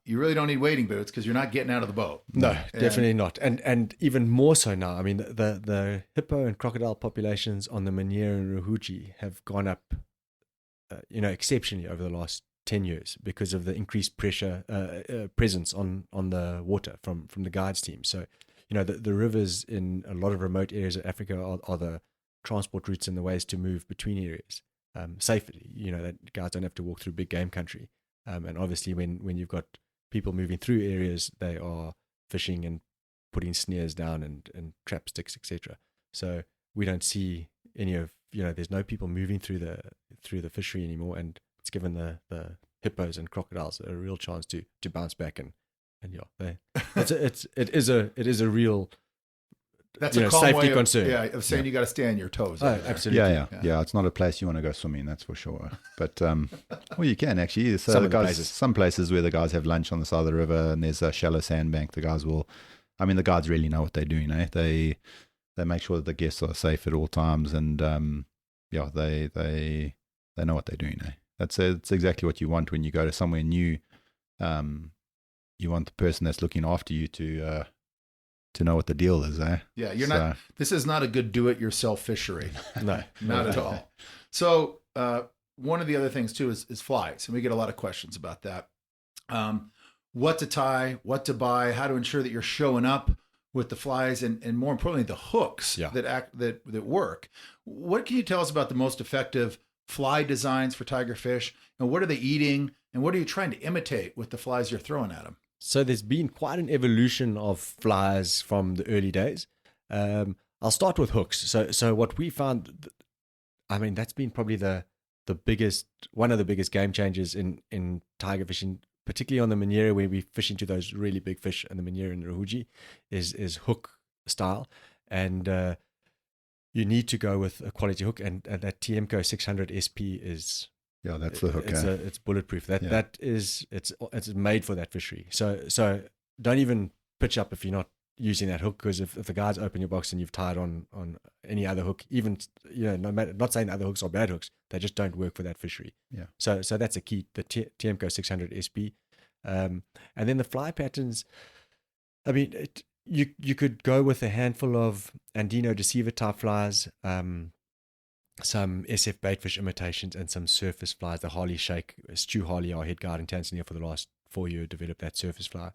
you really don't need wading boots because you're not getting out of the boat. No, definitely not. And even more so now. I mean, the hippo and crocodile populations on the Manyere and Ruhuji have gone up, exceptionally over the last 10 years because of the increased presence on the water from the guides team. So, the rivers in a lot of remote areas of Africa are the transport routes and the ways to move between areas safely. That guys don't have to walk through big game country. And obviously, when you've got people moving through areas, they are fishing and putting snares down and trap sticks, etc. So we don't see any of there's no people moving through the fishery anymore, and it's given the hippos and crocodiles a real chance to bounce back and it is a real. That's a calm safety way concern. Of saying you got to stay on your toes. Oh, absolutely. Yeah. It's not a place you want to go swimming, that's for sure. But you can actually. So some places where the guys have lunch on the side of the river, and there's a shallow sandbank. The guys the guys really know what they're doing. They make sure that the guests are safe at all times, and they know what they're doing. That's exactly what you want when you go to somewhere new. You want the person that's looking after you to know what the deal is, eh? Yeah, this is not a good do-it-yourself fishery. No, not at all. So one of the other things too is flies, and we get a lot of questions about that. What to tie, what to buy, how to ensure that you're showing up with the flies, and more importantly, the hooks that work. What can you tell us about the most effective fly designs for tigerfish, and what are they eating, and what are you trying to imitate with the flies you're throwing at them? So there's been quite an evolution of flies from the early days. I'll start with hooks. So what we found, that's been probably one of the biggest game changers in tiger fishing, particularly on the Manyere, where we fish into those really big fish, and the Manyere and Ruhuji is hook style. And you need to go with a quality hook, and that TMCO 600 SP is... Yeah, that's the hook. It's bulletproof. It's made for that fishery. So don't even pitch up if you're not using that hook, because if the guys open your box and you've tied on any other hook, even no matter, not saying other hooks are bad hooks, they just don't work for that fishery. Yeah. So that's a key. The TMCO 600 SP, and then the fly patterns. You could go with a handful of Andino deceiver type flies. Some SF baitfish imitations, and some surface flies. The Harley Shake, Stu Harley, our head guide in Tanzania for the last before you develop that surface fly.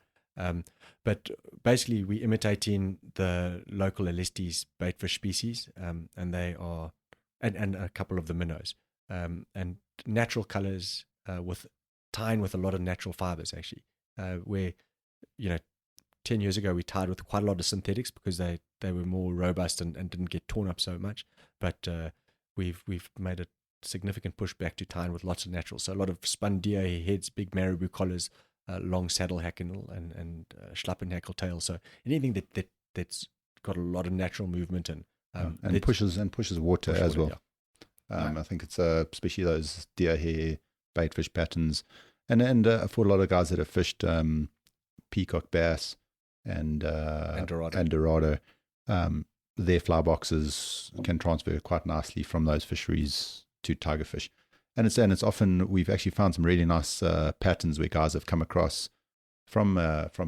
But basically, we're imitating the local Alestes baitfish species, and they are, and a couple of the minnows, and natural colors with tying with a lot of natural fibers, actually, where, 10 years ago we tied with quite a lot of synthetics because they were more robust and didn't get torn up so much. But we've made a significant push back to tying with lots of natural. So a lot of spun deer heads, big marabou collars, long saddle hackle and schlappenhackle tail. So anything that's got a lot of natural movement and pushes water as well. Yeah. I think it's especially those deer hair baitfish patterns, and for a lot of guys that have fished peacock bass and Dorado, their fly boxes can transfer quite nicely from those fisheries to tigerfish. And it's often, we've actually found some really nice patterns where guys have come across from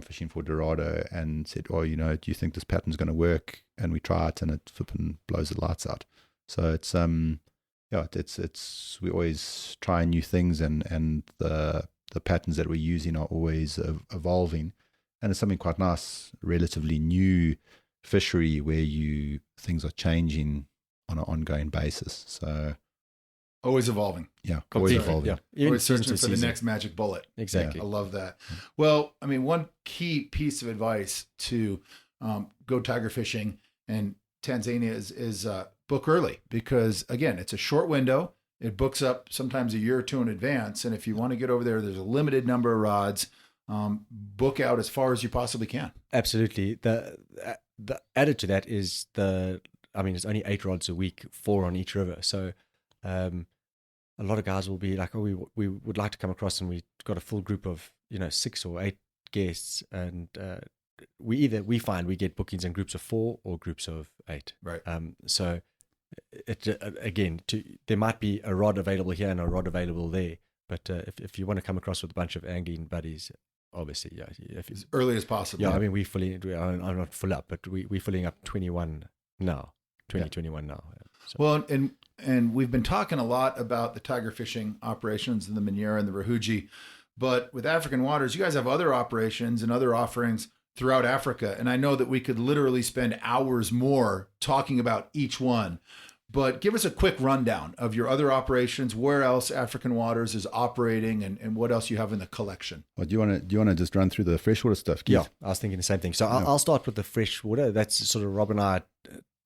fishing for Dorado and said, "Oh, do you think this pattern's going to work?" And we try it, and it flipping blows the lights out. So it's we always try new things, and the patterns that we're using are always evolving. And it's something quite nice, relatively new fishery where things are changing on an ongoing basis. So always evolving. Yeah, always evolving. Yeah. Always searching for the next magic bullet. Exactly. I love that. Well, I mean, one key piece of advice to go tiger fishing in Tanzania is book early, because again, it's a short window. It books up sometimes a year or two in advance. And if you want to get over there, there's a limited number of rods. Book out as far as you possibly can. Absolutely. The added to that is it's only 8 rods a week, 4 on each river. So a lot of guys will be like, "Oh, we would like to come across, and we got a full group of 6 or 8 guests," and we find we get bookings in groups of 4 or groups of 8. Right. So again, there might be a rod available here and a rod available there, but if you want to come across with a bunch of angling buddies, obviously, yeah, as early as possible. Yeah, I mean, I'm not full up, but we're filling up 21 now. 2021 now. So. Well, and we've been talking a lot about the tiger fishing operations in the Manyara and the Ruhuji, but with African Waters, you guys have other operations and other offerings throughout Africa. And I know that we could literally spend hours more talking about each one, but give us a quick rundown of your other operations, where else African Waters is operating, and what else you have in the collection. Well, do you want to just run through the freshwater stuff, Keith? Yeah, I was thinking the same thing. So I'll start with the freshwater. That's sort of Rob and I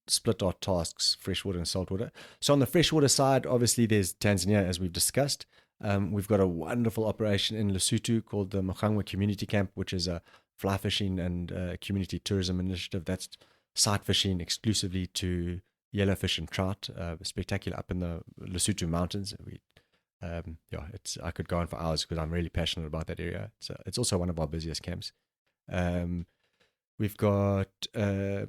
split our tasks, freshwater and saltwater. So on the freshwater side, obviously there's Tanzania, as we've discussed. We've got a wonderful operation in Lesotho called the Mokangwa Community Camp, which is a fly fishing and community tourism initiative that's sight fishing exclusively to yellowfish and trout. Spectacular up in the Lesotho mountains. I could go on for hours because I'm really passionate about that area. So it's also one of our busiest camps. We've got a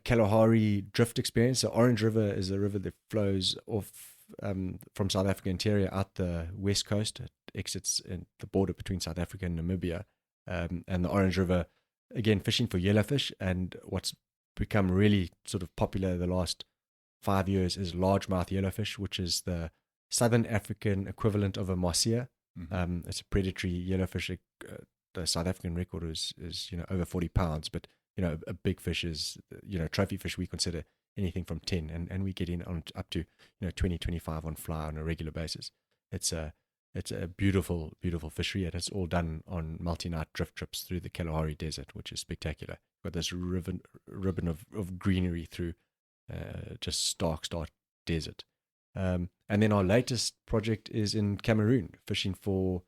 Kalahari drift experience. So Orange River is a river that flows off from South Africa interior out the west coast. It exits in the border between South Africa and Namibia. And the Orange River, again, fishing for yellowfish. And what's become really sort of popular the last 5 years is largemouth yellowfish, which is the Southern African equivalent of a Mosia. Mm-hmm. It's a predatory yellowfish. The South African record is over 40 pounds, but a big fish is trophy fish we consider anything from 10, and we get in on up to 20, 25 on fly on a regular basis. It's a beautiful fishery, and it's all done on multi-night drift trips through the Kalahari Desert, which is spectacular. Got this ribbon of greenery through just stark desert. And then our latest project is in Cameroon, fishing for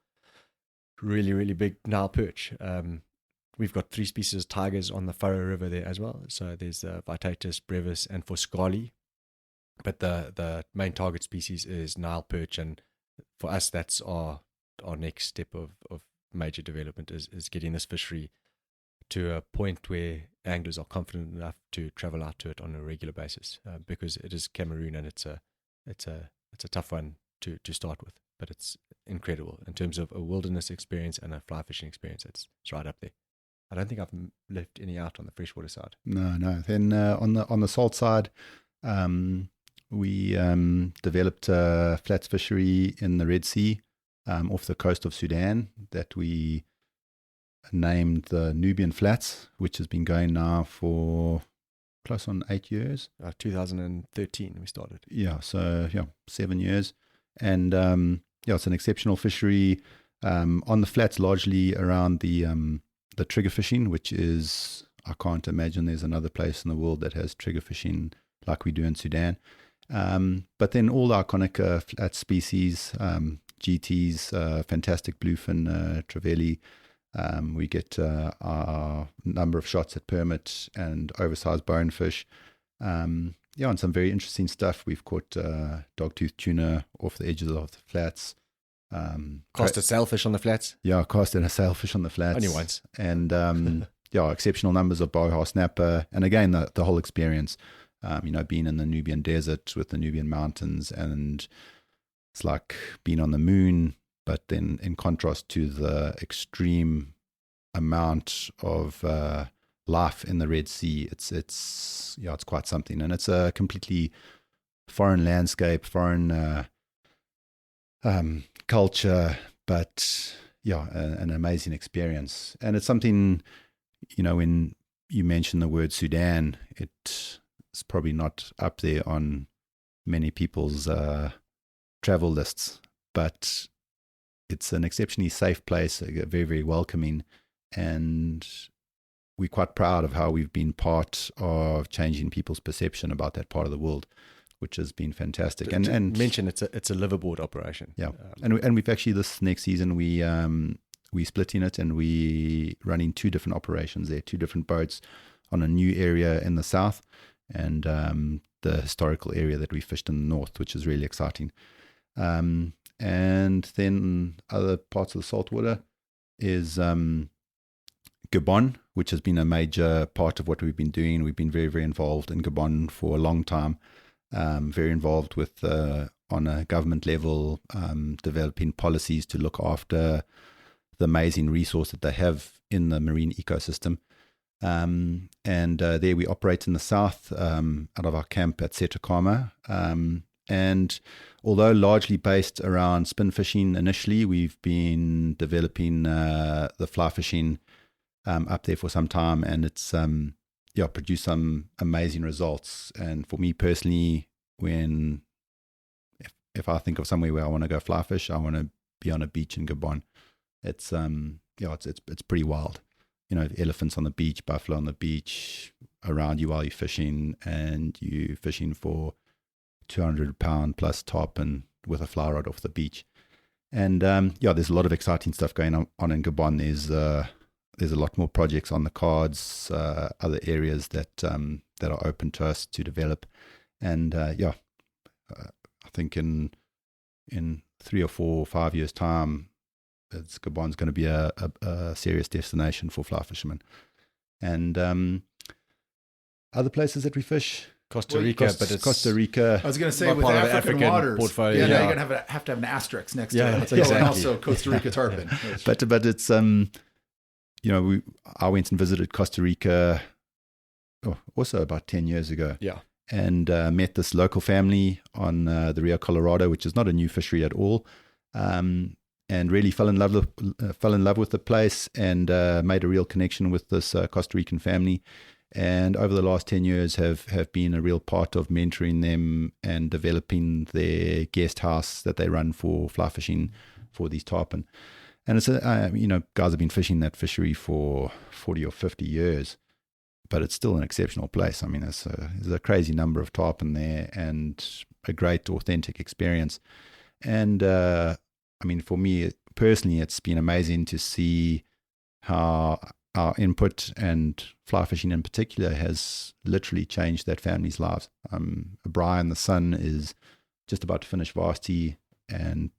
really, really big Nile perch. We've got 3 species of tigers on the Furrow River there as well. So there's Vitatus, brevis, and Foscali. But the main target species is Nile perch, and for us, that's our next step of major development is getting this fishery to a point where anglers are confident enough to travel out to it on a regular basis, because it is Cameroon, and it's a tough one to start with, but it's incredible in terms of a wilderness experience and a fly fishing experience. It's right up there. I don't think I've left any out on the freshwater side. No. Then on the salt side, we developed a flats fishery in the Red Sea off the coast of Sudan that we named the Nubian Flats, which has been going now for close on 8 years. 2013 we started. Yeah, so 7 years. And it's an exceptional fishery on the flats, largely around the trigger fishing, which is, I can't imagine there's another place in the world that has trigger fishing like we do in Sudan. But then all the iconic flat species, GTs, fantastic bluefin, trevally. We get our number of shots at permit and oversized bonefish. And some very interesting stuff. We've caught dogtooth tuna off the edges of the flats. Casted sailfish on the flats? Yeah, casted a sailfish on the flats. Only once. And exceptional numbers of boha snapper. And again, the whole experience, being in the Nubian desert with the Nubian mountains, and it's like being on the moon, but then in contrast to the extreme amount of life in the Red Sea, it's quite something. And it's a completely foreign landscape, foreign culture, but an amazing experience. And it's something, when you mention the word Sudan, it's probably not up there on many people's travel lists, but it's an exceptionally safe place, very, very welcoming, and we're quite proud of how we've been part of changing people's perception about that part of the world, which has been fantastic. To and mention it's a liverboard operation. Yeah, and we've actually, this next season we splitting it, and we running 2 different operations there, 2 different boats on a new area in the south, and the historical area that we fished in the north, which is really exciting. And then other parts of the saltwater is Gabon, which has been a major part of what we've been doing. We've been very, very involved in Gabon for a long time, very involved with, on a government level, developing policies to look after the amazing resource that they have in the marine ecosystem. And there we operate in the south, out of our camp at Setakama. And although largely based around spin fishing initially, we've been developing the fly fishing up there for some time, and it's produced some amazing results. And for me personally, if I think of somewhere where I want to go fly fish, I want to be on a beach in Gabon. It's it's pretty wild. Elephants on the beach, buffalo on the beach around you while you're fishing, and you fishing for 200-pound plus top and with a fly rod off the beach. And there's a lot of exciting stuff going on in Gabon. There's a lot more projects on the cards, other areas that are open to us to develop. And I think in 3 or 4 or 5 years' time, Gabon's going to be a serious destination for fly fishermen. And other places that we fish, Costa Rica, but it's Costa Rica. I was going to say with African waters portfolio. Now you're going to have to have an asterisk next to it. Exactly. And also Costa Rica tarpon. But it's I went and visited Costa Rica also about 10 years ago. Yeah. And met this local family on the Rio Colorado, which is not a new fishery at all. And really fell in love with the place, and made a real connection with this Costa Rican family. And over the last 10 years have been a real part of mentoring them and developing their guest house that they run for fly fishing for these tarpon. And it's guys have been fishing that fishery for 40 or 50 years, but it's still an exceptional place. I mean, there's a crazy number of tarpon there, and a great authentic experience. And for me personally, it's been amazing to see how our input, and fly fishing in particular, has literally changed that family's lives. Brian, the son, is just about to finish varsity, and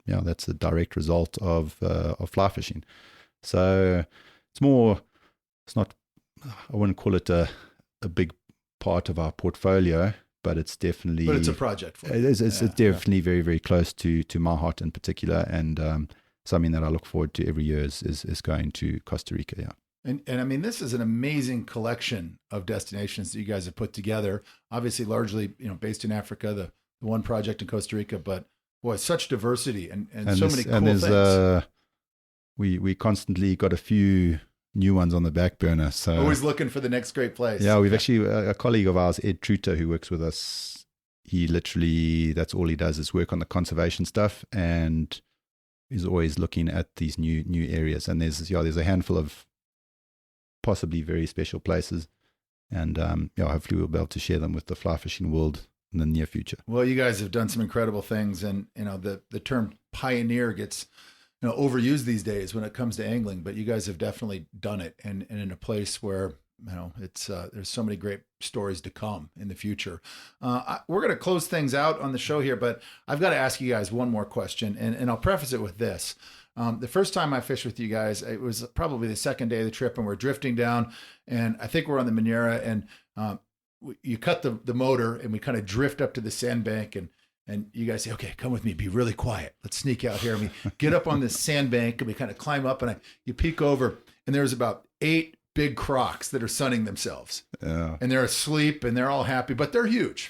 that's a direct result of fly fishing. So it's not, I wouldn't call it a big part of our portfolio, but it's definitely, but it's a project for you. It's definitely very, very close to my heart in particular, and something that I look forward to every year is going to Costa Rica. Yeah. And I mean, this is an amazing collection of destinations that you guys have put together. Obviously, largely, based in Africa, the one project in Costa Rica, but Boy, such diversity and so there's- many cool and there's, things. We constantly got a few new ones on the back burner. So Always looking for the next great place. yeah, we've actually a colleague of ours, Ed Truter, who works with us. He literally, that's all he does is work on the conservation stuff, and is always looking at these new areas. And there's a handful of possibly very special places, and hopefully we'll be able to share them with the fly fishing world in the near future. Well, you guys have done some incredible things, and the term pioneer gets overused these days when it comes to angling, but you guys have definitely done it, and in a place where it's there's so many great stories to come in the future. We're going to close things out on the show here, but I've got to ask you guys one more question, and I'll preface it with this. The first time I fished with you guys, it was probably the second day of the trip, and we're drifting down, and I think we're on the Manera, and you cut the motor, and we kind of drift up to the sandbank, and you guys say, okay, come with me, be really quiet. Let's sneak out here. And we get up on this sandbank, and we kind of climb up, and you peek over, and there's about 8 big crocs that are sunning themselves. Yeah. And they're asleep, and they're all happy, but they're huge.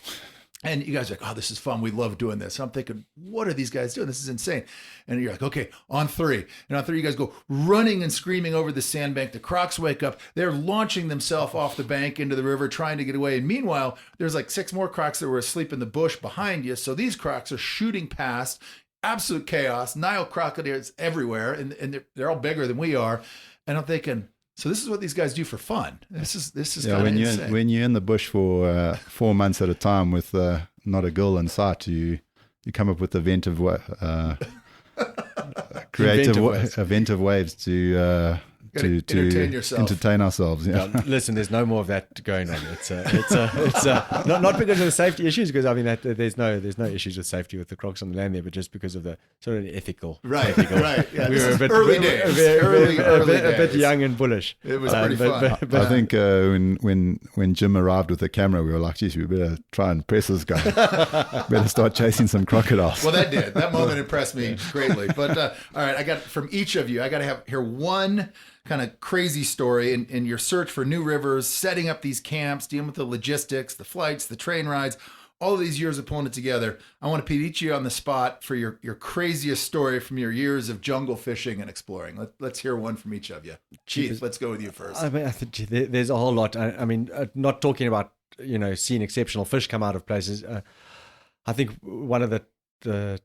And you guys are like, oh, this is fun. We love doing this. I'm thinking, what are these guys doing? This is insane. And you're like, okay, on 3. And on 3, you guys go running and screaming over the sandbank. The crocs wake up. They're launching themselves off the bank into the river, trying to get away. And meanwhile, there's like 6 more crocs that were asleep in the bush behind you. So these crocs are shooting past, absolute chaos, Nile crocodiles everywhere. And they're all bigger than we are. And I'm thinking, so this is what these guys do for fun. This is kind of insane. When you're in the bush for 4 months at a time with not a girl in sight, you come up with inventive ways to entertain yourself. entertain ourselves. Yeah. Yeah, listen, there's no more of that going on. It's not because of the safety issues, because I mean that there's no issues with safety with the crocs on the land there, but just because of the sort of ethical. Right. Yeah, We were a bit early days. a bit young and bullish. It was pretty fun. I think when Jim arrived with the camera, we were like, geez, we better try and press this guy. Better start chasing some crocodiles. Well, that moment impressed me greatly. But all right, I got from each of you, I got to hear one kind of crazy story in your search for new rivers, setting up these camps, dealing with the logistics, the flights, the train rides, all of these years of pulling it together. I want to put each of you on the spot for your craziest story from your years of jungle fishing and exploring. Let's hear one from each of you. Keith, let's go with you first. I mean, I think there's a whole lot. I mean, not talking about seeing exceptional fish come out of places. I think one of the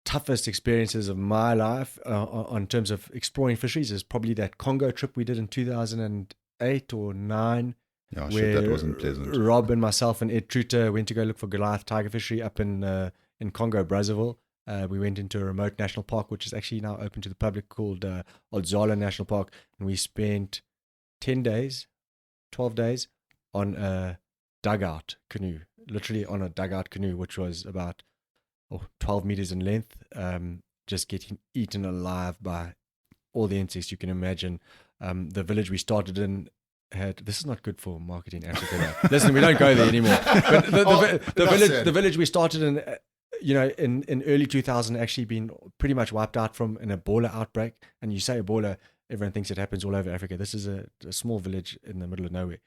toughest experiences of my life on terms of exploring fisheries is probably that Congo trip we did in 2008 or 9. Yeah, where that wasn't pleasant. Rob and myself and Ed Truter went to go look for Goliath tiger fishery up in Congo, Brazzaville. We went into a remote national park, which is actually now open to the public, called Odzala National Park, and we spent 12 days on a dugout canoe, literally on a dugout canoe, which was about 12 meters in length, just getting eaten alive by all the insects you can imagine. The village we started in this is not good for marketing Africa. Listen, we don't go there anymore. But the village we started in, in early 2000, actually been pretty much wiped out from an Ebola outbreak. And you say Ebola, everyone thinks it happens all over Africa. This is a small village in the middle of nowhere.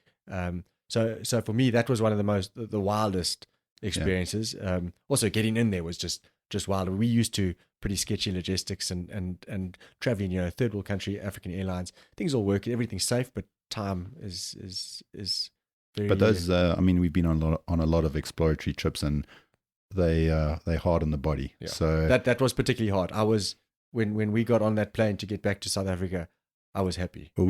So for me, that was one of the wildest experiences. Also, getting in there was just wild. We used to pretty sketchy logistics and traveling, third world country, African Airlines. Things all work, everything's safe, but time is very. But those, we've been on a lot of exploratory trips, and they're hard on the body. Yeah. So that was particularly hard. I was when we got on that plane to get back to South Africa, I was happy. Well,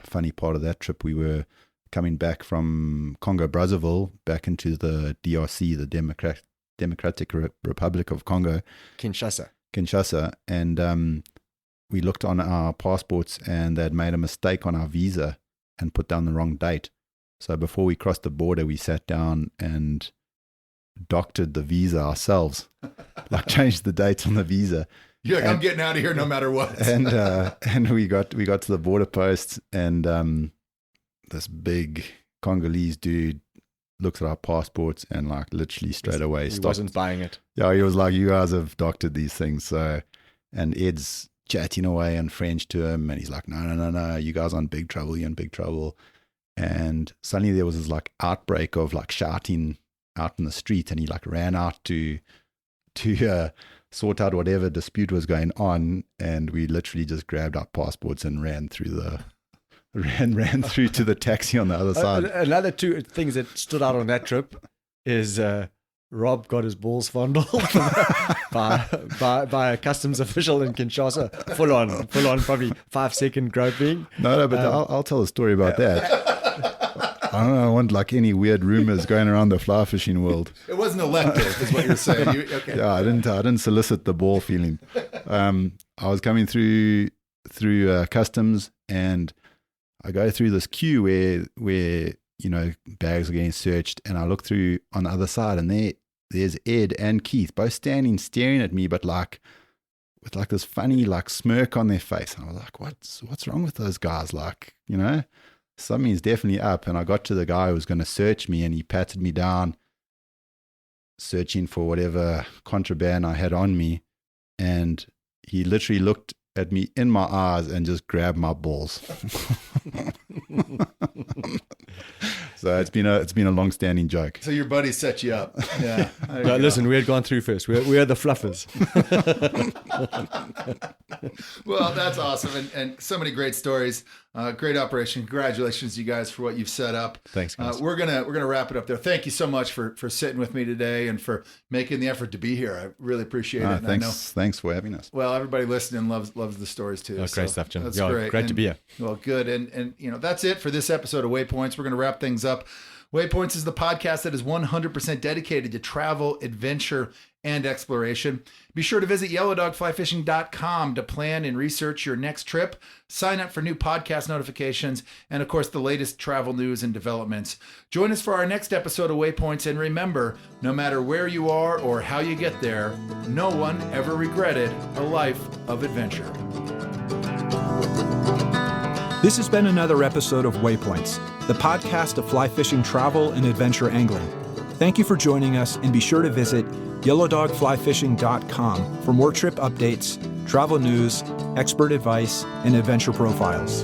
funny part of that trip, we were coming back from Congo Brazzaville back into the DRC, the Democratic Republic of Congo, Kinshasa, and we looked on our passports, and they'd made a mistake on our visa and put down the wrong date. So before we crossed the border, we sat down and doctored the visa ourselves, like changed the date on the visa. You're like, I'm getting out of here no matter what. and we got to the border post, and this big Congolese dude looks at our passports and like literally straight away stopped. He wasn't buying it. Yeah, he was like, you guys have doctored these things. So, and Ed's chatting away in French to him, and he's like, no, you guys are in big trouble, you're in big trouble. And suddenly there was this like outbreak of like shouting out in the street, and he like ran out to sort out whatever dispute was going on, and we literally just grabbed our passports and ran through to the taxi on the other side. Another two things that stood out on that trip is Rob got his balls fondled by a customs official in Kinshasa. Full on, probably 5-second groping. No, but I'll tell a story about that. I don't want like any weird rumors going around the fly fishing world. It wasn't elective, is what you're saying. Okay. Yeah, I didn't solicit the ball feeling. I was coming through customs, and I go through this queue where bags are getting searched, and I look through on the other side, and there's Ed and Keith both standing staring at me, but like with like this funny like smirk on their face. And I was like, what's wrong with those guys? Like, something's definitely up. And I got to the guy who was going to search me, and he patted me down, searching for whatever contraband I had on me. And he literally looked at me in my eyes and just grabbed my balls. So it's been a long-standing joke. So your buddy set you up. Yeah. No, listen, we had gone through first. We're the fluffers. Well, that's awesome, and so many great stories. Great operation. Congratulations, you guys, for what you've set up. Thanks, guys. We're gonna wrap it up there. Thank you so much for sitting with me today and for making the effort to be here. I really appreciate it. And Thanks for having us. Well, everybody listening loves the stories too. Oh, great stuff, Jim. That's great. Great to be here. Well, good. And that's it for this episode of Waypoints. We're gonna wrap things up. Waypoints is the podcast that is 100% dedicated to travel, adventure, and exploration. Be sure to visit yellowdogflyfishing.com to plan and research your next trip, sign up for new podcast notifications, and of course, the latest travel news and developments. Join us for our next episode of Waypoints, and remember, no matter where you are or how you get there, no one ever regretted a life of adventure. This has been another episode of Waypoints, the podcast of fly fishing travel and adventure angling. Thank you for joining us, and be sure to visit yellowdogflyfishing.com for more trip updates, travel news, expert advice, and adventure profiles.